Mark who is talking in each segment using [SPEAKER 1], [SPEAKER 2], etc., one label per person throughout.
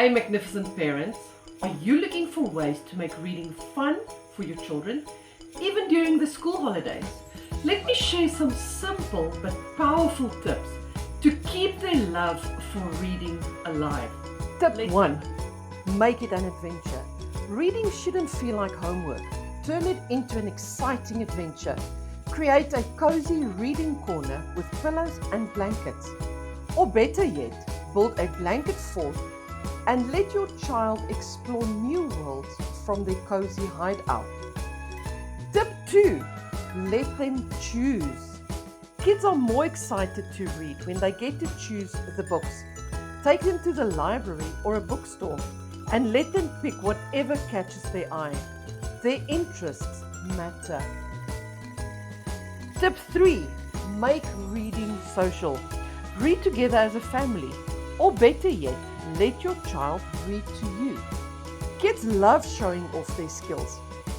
[SPEAKER 1] Hey, magnificent parents! Are you looking for ways to make reading fun for your children, even during the school holidays? Let me share some simple but powerful tips to keep their love for reading alive.
[SPEAKER 2] Tip 1. Make it an adventure. Reading shouldn't feel like homework. Turn it into an exciting adventure. Create a cozy reading corner with pillows and blankets. Or better yet, build a blanket fort and let your child explore new worlds from their cozy hideout. Tip 2. Let them choose. Kids are more excited to read when they get to choose the books. Take them to the library or a bookstore and let them pick whatever catches their eye. Their interests matter. Tip 3. Make reading social. Read together as a family, or better yet, let your child read to you. Kids love showing off their skills.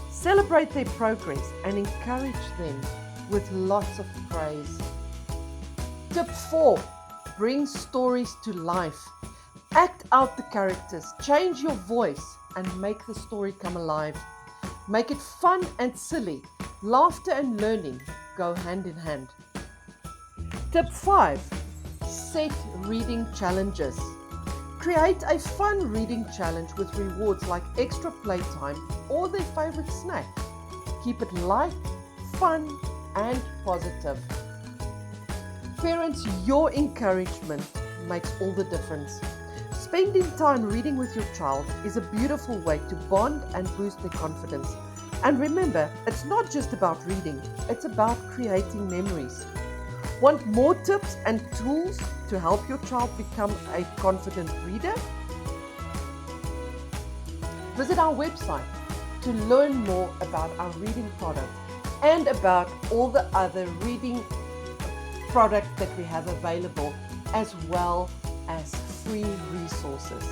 [SPEAKER 2] Celebrate their progress and encourage them with lots of praise. Tip 4. Bring stories to life. Act out the characters, change your voice, and make the story come alive. Make it fun and silly. Laughter and learning go hand in hand. Tip 5. Set reading challenges. Create a fun reading challenge with rewards like extra playtime or their favorite snack. Keep it light, fun, and positive. Parents, your encouragement makes all the difference. Spending time reading with your child is a beautiful way to bond and boost their confidence. And remember, it's not just about reading, it's about creating memories. Want more tips and tools to help your child become a confident reader? Visit our website to learn more about our reading product and about all the other reading products that we have available, as well as free resources.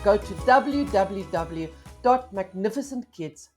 [SPEAKER 2] Go to www.magnificentkids.co.za.